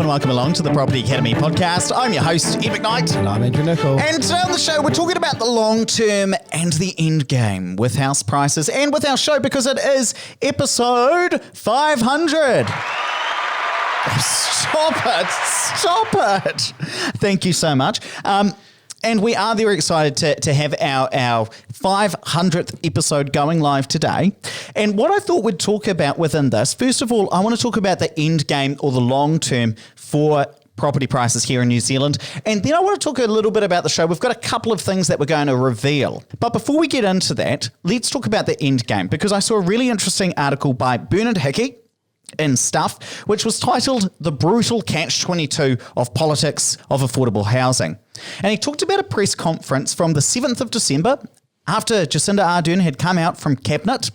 and welcome along to the Property Academy podcast. I'm your host, Ed McKnight. And I'm Andrew Nicol. And today on the show, we're talking about the long term and the end game with house prices and with our show because it is episode 500. Stop it. Thank you so much. And we are very excited to have our 500th episode going live today. And what I thought we'd talk about within this, first of all, I want to talk about the end game or the long term for property prices here in New Zealand. And then I want to talk a little bit about the show. We've got a couple of things that we're going to reveal. But before we get into that, let's talk about the end game, because I saw a really interesting article by Bernard Hickey in Stuff, which was titled The Brutal Catch-22 of Politics of Affordable Housing. And he talked about a press conference from the 7th of December after Jacinda Ardern had come out from Cabinet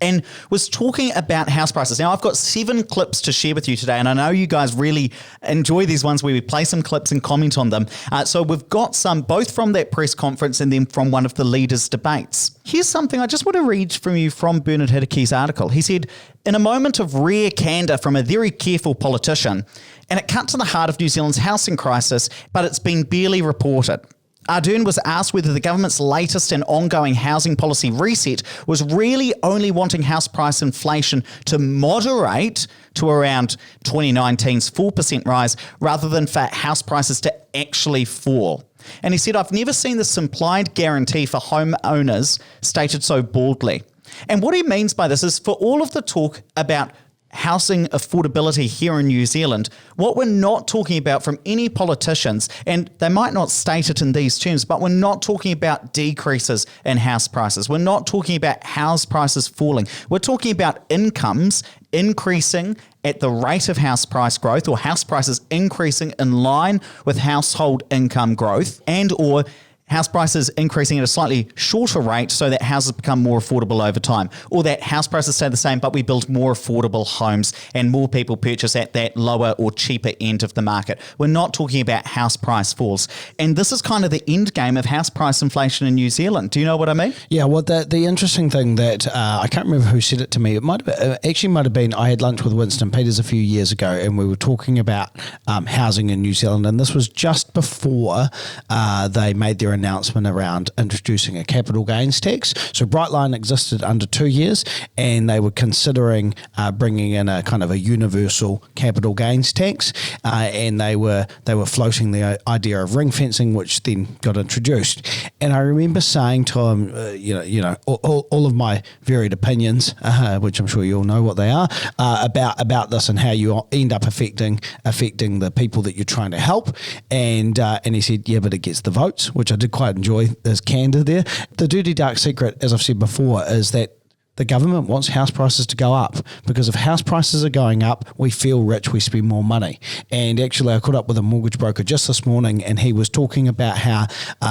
and was talking about house prices. Now, I've got 7 clips to share with you today, and I know you guys really enjoy these ones where we play some clips and comment on them. So we've got some both from that press conference and then from one of the leaders' debates. Here's something I just want to read from you from Bernard Hickey's article. He said, in a moment of rare candour from a very careful politician, and it cut to the heart of New Zealand's housing crisis, but it's been barely reported. Ardern was asked whether the government's latest and ongoing housing policy reset was really only wanting house price inflation to moderate to around 2019's 4% rise rather than for house prices to actually fall. And he said, I've never seen this implied guarantee for homeowners stated so boldly. And what he means by this is for all of the talk about housing affordability here in New Zealand, what we're not talking about from any politicians, and they might not state it in these terms, but we're not talking about decreases in house prices. We're not talking about house prices falling. We're talking about incomes increasing at the rate of house price growth, or house prices increasing in line with household income growth, and or house prices increasing at a slightly shorter rate so that houses become more affordable over time, or that house prices stay the same but we build more affordable homes and more people purchase at that lower or cheaper end of the market. We're not talking about house price falls. And this is kind of the end game of house price inflation in New Zealand. Do you know what I mean? Yeah, well, the interesting thing that I can't remember who said it to me. It might have been I had lunch with Winston Peters a few years ago, and we were talking about housing in New Zealand, and this was just before they made their announcement around introducing a capital gains tax. So Brightline existed under 2 years, and they were considering bringing in a kind of a universal capital gains tax, and they were floating the idea of ring fencing, which then got introduced. And I remember saying to him, all of my varied opinions, which I'm sure you all know what they are, about this and how you end up affecting the people that you're trying to help. And he said, yeah, but it gets the votes, which I did quite enjoy as candor there. The dirty dark secret, as I've said before, is that the government wants house prices to go up, because if house prices are going up, we feel rich, we spend more money. And actually, I caught up with a mortgage broker just this morning, and he was talking about how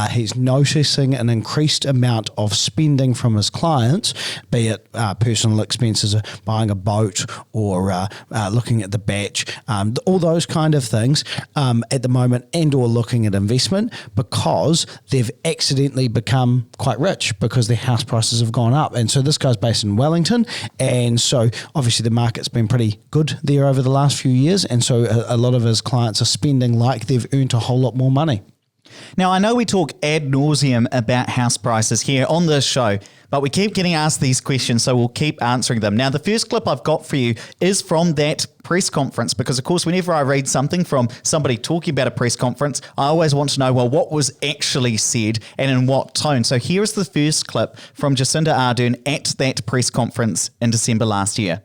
he's noticing an increased amount of spending from his clients, be it personal expenses, buying a boat or looking at the batch, all those kind of things at the moment, and or looking at investment, because they've accidentally become quite rich because their house prices have gone up. And so this guy's based in Wellington, and so obviously the market's been pretty good there over the last few years, and so a lot of his clients are spending like they've earned a whole lot more money. Now, I know we talk ad nauseum about house prices here on this show, but we keep getting asked these questions, so we'll keep answering them. Now, the first clip I've got for you is from that press conference, because, of course, whenever I read something from somebody talking about a press conference, I always want to know, well, what was actually said and in what tone. So here's the first clip from Jacinda Ardern at that press conference in December last year.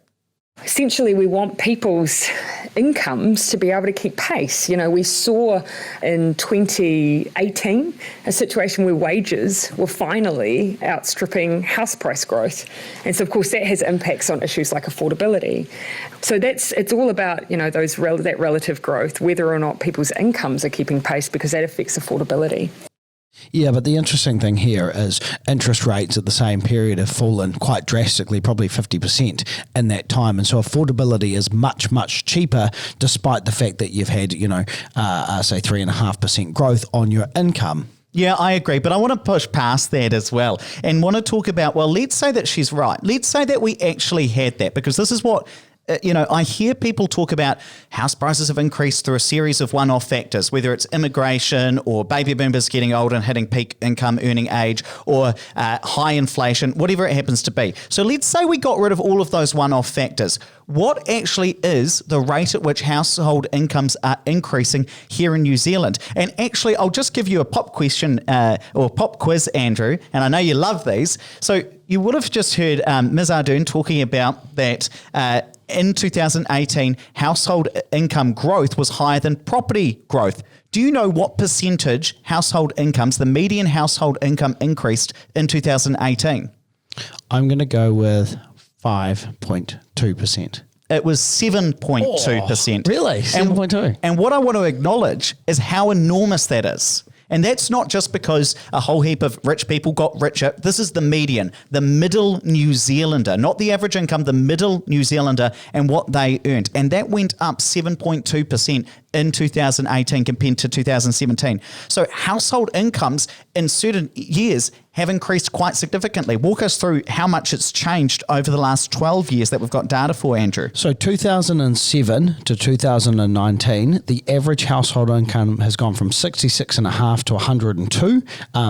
Essentially, we want people's incomes to be able to keep pace. You know, we saw in 2018 a situation where wages were finally outstripping house price growth. And so, of course, that has impacts on issues like affordability. So it's all about, that relative growth, whether or not people's incomes are keeping pace, because that affects affordability. Yeah, but the interesting thing here is interest rates at the same period have fallen quite drastically, probably 50% in that time. And so affordability is much, much cheaper, despite the fact that you've had, say 3.5% growth on your income. Yeah, I agree. But I want to push past that as well and want to talk about, well, let's say that she's right. Let's say that we actually had that, because this is what I hear people talk about house prices have increased through a series of one-off factors, whether it's immigration or baby boomers getting old and hitting peak income earning age or high inflation, whatever it happens to be. So let's say we got rid of all of those one-off factors. What actually is the rate at which household incomes are increasing here in New Zealand? And actually, I'll just give you a pop question or pop quiz, Andrew, and I know you love these. So you would have just heard Ms. Ardern talking about that in 2018, household income growth was higher than property growth. Do you know what percentage household incomes, the median household income increased in 2018? I'm going to go with 5.2%. It was 7.2%. Really? 7.2? And what I want to acknowledge is how enormous that is. And that's not just because a whole heap of rich people got richer. This is the median, the middle New Zealander, not the average income, the middle New Zealander and what they earned. And that went up 7.2% in 2018 compared to 2017. So household incomes in certain years have increased quite significantly. Walk us through how much it's changed over the last 12 years that we've got data for, Andrew. So 2007 to 2019, the average household income has gone from 66.5 to 102.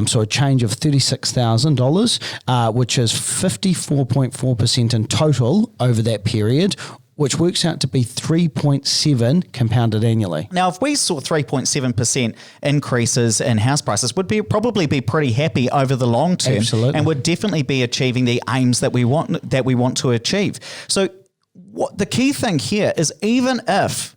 So a change of $36,000, which is 54.4% in total over that period, which works out to be 3.7 compounded annually. Now, if we saw 3.7% increases in house prices, would probably be pretty happy over the long term. Absolutely. And would definitely be achieving the aims that we want to achieve. So what the key thing here is, even if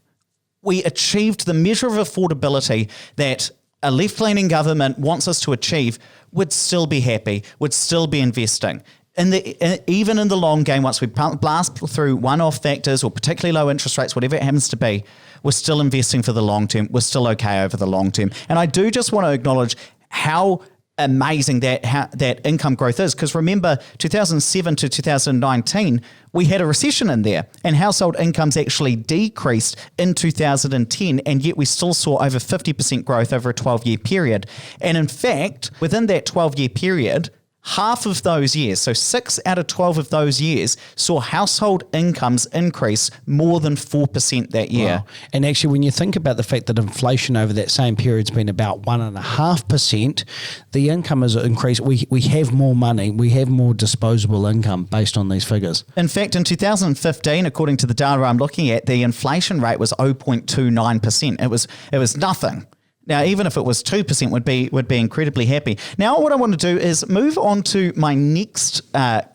we achieved the measure of affordability that a left-leaning government wants us to achieve, we'd still be happy, would still be investing. Even in the long game, once we blast through one-off factors or particularly low interest rates, whatever it happens to be, we're still investing for the long term. We're still okay over the long term. And I do just want to acknowledge how amazing that income growth is, because remember, 2007 to 2019, we had a recession in there and household incomes actually decreased in 2010, and yet we still saw over 50% growth over a 12-year period. And in fact, within that 12-year period, half of those years, so 6 out of 12 of those years, saw household incomes increase more than 4% that year. Wow. And actually, when you think about the fact that inflation over that same period has been about 1.5%, the income has increased. We have more money, we have more disposable income based on these figures. In fact, in 2015, according to the data I'm looking at, the inflation rate was 0.29%. It was nothing. Now, even if it was 2%, would be incredibly happy. Now, what I want to do is move on to my next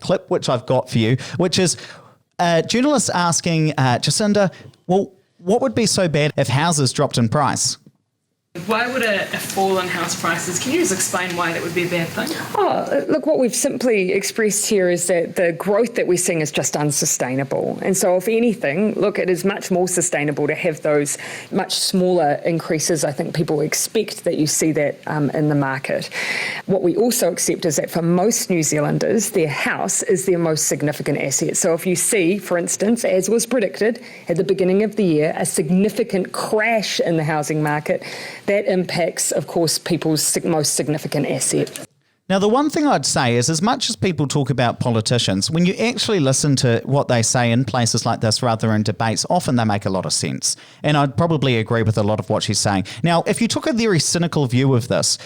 clip, which I've got for you, which is a journalist asking Jacinda, well, what would be so bad if houses dropped in price? Why would a fall in house prices, can you just explain why that would be a bad thing? Oh, look, what we've simply expressed here is that the growth that we're seeing is just unsustainable. And so if anything, look, it is much more sustainable to have those much smaller increases. I think people expect that you see that in the market. What we also accept is that for most New Zealanders, their house is their most significant asset. So if you see, for instance, as was predicted at the beginning of the year, a significant crash in the housing market, that impacts, of course, people's most significant asset. Now, the one thing I'd say is, as much as people talk about politicians, when you actually listen to what they say in places like this rather than debates, often they make a lot of sense. And I'd probably agree with a lot of what she's saying. Now, if you took a very cynical view of this,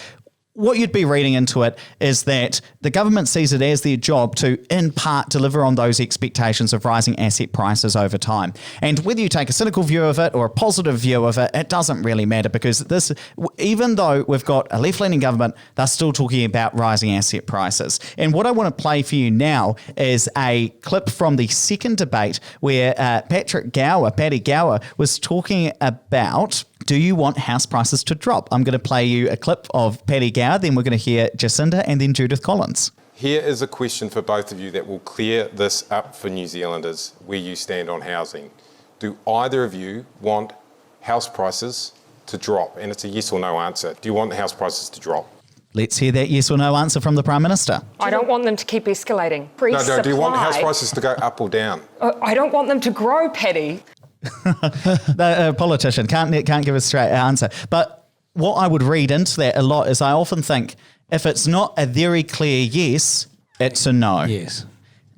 what you'd be reading into it is that the government sees it as their job to, in part, deliver on those expectations of rising asset prices over time. And whether you take a cynical view of it or a positive view of it, it doesn't really matter, because this, even though we've got a left-leaning government, they're still talking about rising asset prices. And what I want to play for you now is a clip from the second debate where Paddy Gower, was talking about, do you want house prices to drop? I'm going to play you a clip of Paddy Gower, then we're going to hear Jacinda and then Judith Collins. Here is a question for both of you that will clear this up for New Zealanders, where you stand on housing. Do either of you want house prices to drop? And it's a yes or no answer. Do you want house prices to drop? Let's hear that yes or no answer from the Prime Minister. I don't want them to keep escalating. No, do you want house prices to go up or down? I don't want them to grow, Paddy. The politician can't give a straight answer. But what I would read into that a lot is, I often think, if it's not a very clear yes, it's a no. Yes.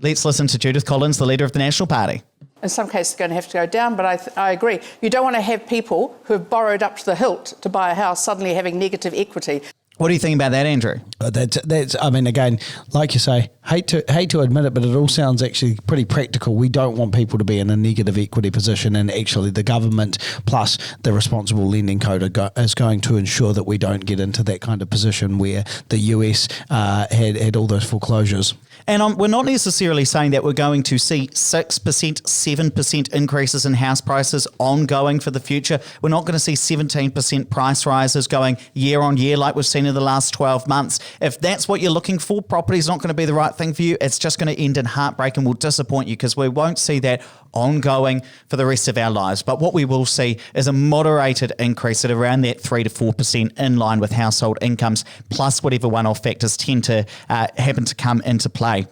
Let's listen to Judith Collins, the leader of the National Party. In some cases, they're going to have to go down, but I agree. You don't want to have people who have borrowed up to the hilt to buy a house suddenly having negative equity. What do you think about that, Andrew? That's. I mean, again, like you say, hate to admit it, but it all sounds actually pretty practical. We don't want people to be in a negative equity position, and actually, the government plus the responsible lending code is going to ensure that we don't get into that kind of position where the US had all those foreclosures. And we're not necessarily saying that we're going to see 6%, 7% increases in house prices ongoing for the future. We're not going to see 17% price rises going year on year like we've seen in the last 12 months. If that's what you're looking for, property's not going to be the right thing for you. It's just going to end in heartbreak and will disappoint you because we won't see that ongoing for the rest of our lives. But what we will see is a moderated increase at around that 3 to 4% in line with household incomes, plus whatever one-off factors tend to happen to come into play.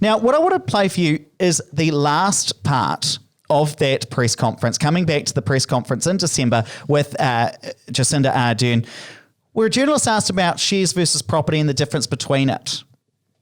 Now, what I want to play for you is the last part of that press conference, coming back to the press conference in December with Jacinda Ardern, where a journalist asked about shares versus property and the difference between it.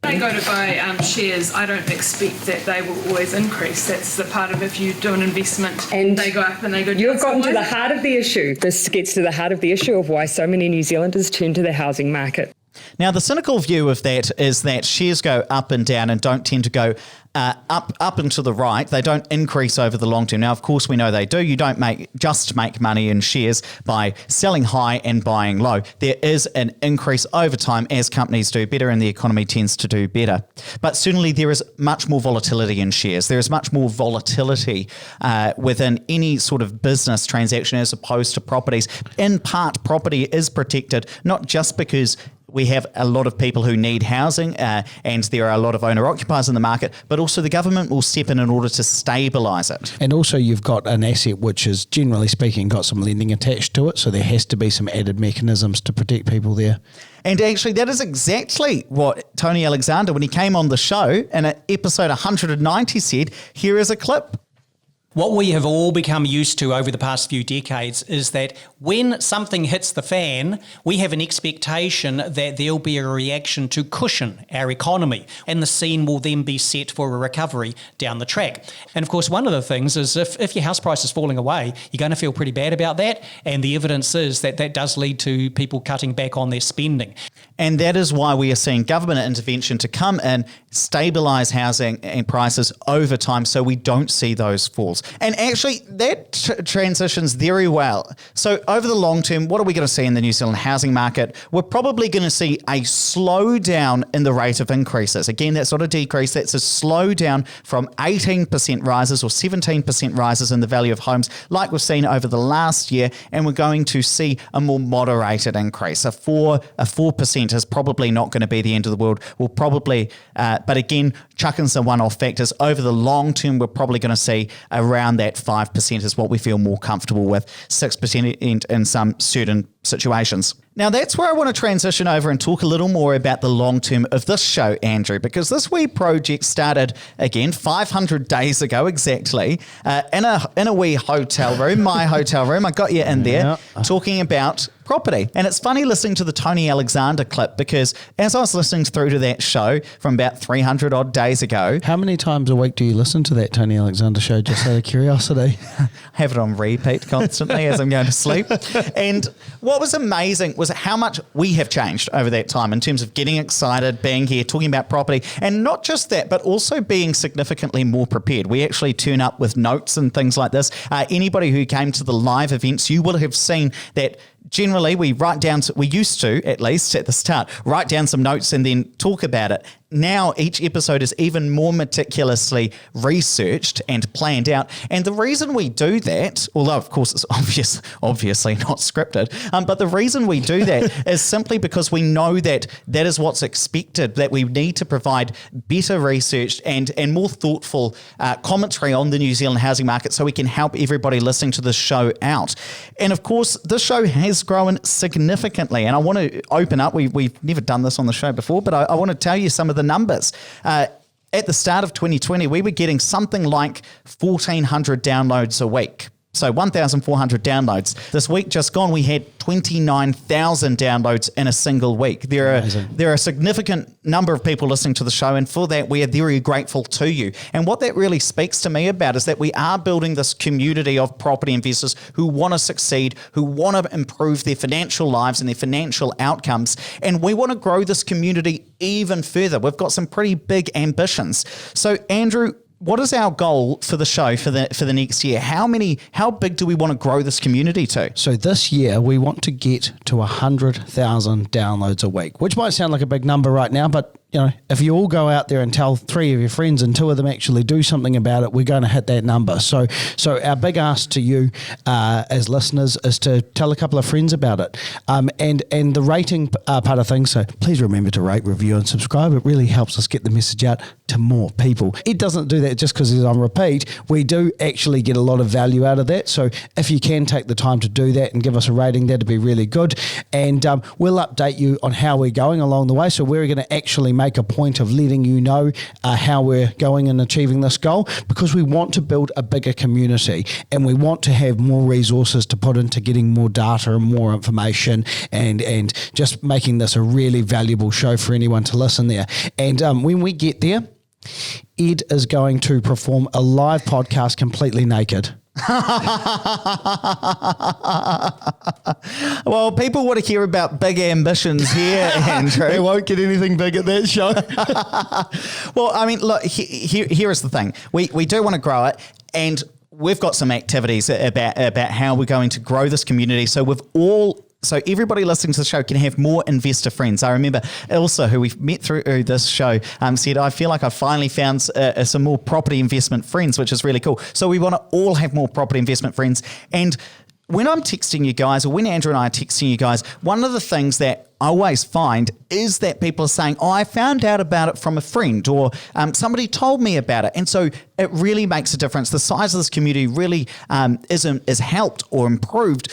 When I go to buy shares, I don't expect that they will always increase. That's the part of if you do an investment and they go up and they go down. You've gotten to the heart of the issue. This gets to the heart of the issue of why so many New Zealanders turn to the housing market. Now, the cynical view of that is that shares go up and down and don't tend to go up and to the right. They don't increase over the long term. Now, of course, we know they do. You don't make money in shares by selling high and buying low. There is an increase over time as companies do better and the economy tends to do better. But certainly there is much more volatility in shares. There is much more volatility within any sort of business transaction as opposed to properties. In part, property is protected, not just because we have a lot of people who need housing and there are a lot of owner-occupiers in the market, but also the government will step in order to stabilise it. And also you've got an asset which is, generally speaking, got some lending attached to it, so there has to be some added mechanisms to protect people there. And actually, that is exactly what Tony Alexander, when he came on the show in episode 190, said. Here is a clip. What we have all become used to over the past few decades is that when something hits the fan, we have an expectation that there'll be a reaction to cushion our economy, and the scene will then be set for a recovery down the track. And of course, one of the things is if your house price is falling away, you're going to feel pretty bad about that, and the evidence is that that does lead to people cutting back on their spending. And that is why we are seeing government intervention to come in, stabilise housing and prices over time so we don't see those falls. And actually, that transitions very well. So over the long term, what are we going to see in the New Zealand housing market? We're probably going to see a slowdown in the rate of increases. Again, that's not a decrease. That's a slowdown from 18% rises or 17% rises in the value of homes like we've seen over the last year. And we're going to see a more moderated increase. A 4% is probably not going to be the end of the world. We'll probably, but again, chuck in some one-off factors. Over the long term, we're probably going to see around that 5% is what we feel more comfortable with, 6% in some certain situations. Now, that's where I want to transition over and talk a little more about the long term of this show, Andrew, because this wee project started, again, 500 days ago exactly, in a wee hotel room, my hotel room. I got you in there talking about property. And it's funny listening to the Tony Alexander clip because as I was listening through to that show from about 300 odd days ago. How many times a week do you listen to that Tony Alexander show, just out of curiosity? I have it on repeat constantly as I'm going to sleep. And what was amazing was how much we have changed over that time in terms of getting excited, being here, talking about property, and not just that, but also being significantly more prepared. We actually turn up with notes and things like this. Anybody who came to the live events, you will have seen that generally we used to, at least at the start, write down some notes and then talk about it. Now each episode is even more meticulously researched and planned out. And the reason we do that, although of course it's obviously not scripted, but the reason we do that is simply because we know that that is what's expected, that we need to provide better researched and more thoughtful commentary on the New Zealand housing market so we can help everybody listening to this show out. And of course, this show has grown significantly. And I want to open up, we've never done this on the show before, but I want to tell you some of the numbers. At the start of 2020, we were getting something like 1,400 downloads a week. So 1,400 downloads. This week just gone, we had 29,000 downloads in a single week. There are a significant number of people listening to the show, and for that we are very grateful to you. And what that really speaks to me about is that we are building this community of property investors who want to succeed, who want to improve their financial lives and their financial outcomes, and we want to grow this community even further. We've got some pretty big ambitions. So Andrew, what is our goal for the show for the next year? How big do we want to grow this community to? So this year we want to get to 100,000 downloads a week, which might sound like a big number right now, but you know, if you all go out there and tell 3 of your friends and 2 of them actually do something about it, we're going to hit that number. So our big ask to you as listeners is to tell a couple of friends about it. And the rating part of things, so please remember to rate, review and subscribe. It really helps us get the message out to more people. It doesn't do that just because it's on repeat. We do actually get a lot of value out of that. So if you can take the time to do that and give us a rating, that'd be really good. And we'll update you on how we're going along the way. So we're going to actually make a point of letting you know how we're going and achieving this goal, because we want to build a bigger community and we want to have more resources to put into getting more data and more information and just making this a really valuable show for anyone to listen there. And when we get there, Ed is going to perform a live podcast completely naked. Well, people want to hear about big ambitions here, Andrew. They won't get anything big at that show. Well, I mean, look, here is the thing. We do want to grow it, and we've got some activities about how we're going to grow this community. So everybody listening to the show can have more investor friends. I remember Ilsa, who we've met through this show, said, I feel like I finally found some more property investment friends, which is really cool. So we want to all have more property investment friends. And when I'm texting you guys, or when Andrew and I are texting you guys, one of the things that I always find is that people are saying, I found out about it from a friend, or somebody told me about it. And so it really makes a difference. The size of this community really is helped or improved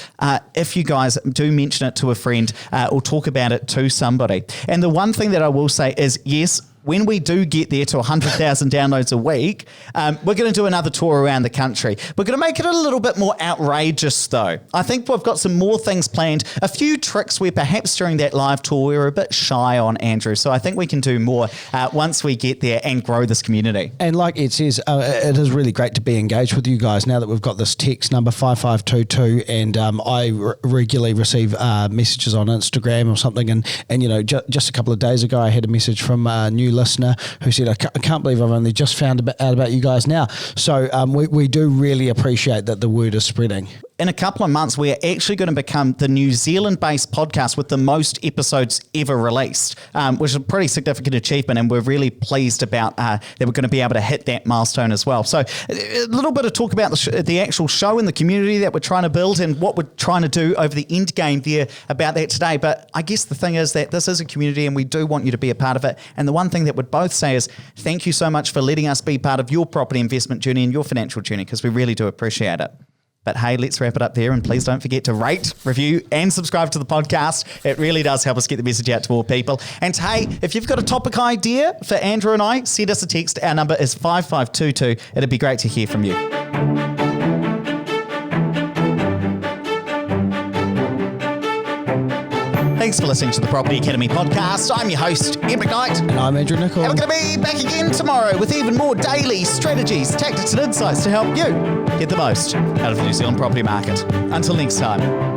if you guys do mention it to a friend or talk about it to somebody. And the one thing that I will say is, yes, when we do get there to 100,000 downloads a week, we're going to do another tour around the country. We're going to make it a little bit more outrageous, though. I think we've got some more things planned, a few tricks where perhaps during that live tour we were a bit shy on, Andrew. So I think we can do more once we get there and grow this community. And like Ed says, it is really great to be engaged with you guys now that we've got this text number 5522, and I regularly receive messages on Instagram or something. And you know, just a couple of days ago, I had a message from a new listener who said, I can't believe I've only just found out about you guys now. So we do really appreciate that the word is spreading. In a couple of months, we're actually going to become the New Zealand-based podcast with the most episodes ever released, which is a pretty significant achievement, and we're really pleased about that we're going to be able to hit that milestone as well. So a little bit of talk about the actual show and the community that we're trying to build and what we're trying to do over the end game there about that today. But I guess the thing is that this is a community and we do want you to be a part of it. And the one thing that we'd both say is thank you so much for letting us be part of your property investment journey and your financial journey, because we really do appreciate it. But hey, let's wrap it up there, and please don't forget to rate, review and subscribe to the podcast. It really does help us get the message out to more people. And hey, if you've got a topic idea for Andrew and I, send us a text. Our number is 5522. It'd be great to hear from you. Thanks for listening to the Property Academy podcast. I'm your host, Ed McKnight. And I'm Andrew Nicol. And we're going to be back again tomorrow with even more daily strategies, tactics and insights to help you get the most out of the New Zealand property market. Until next time.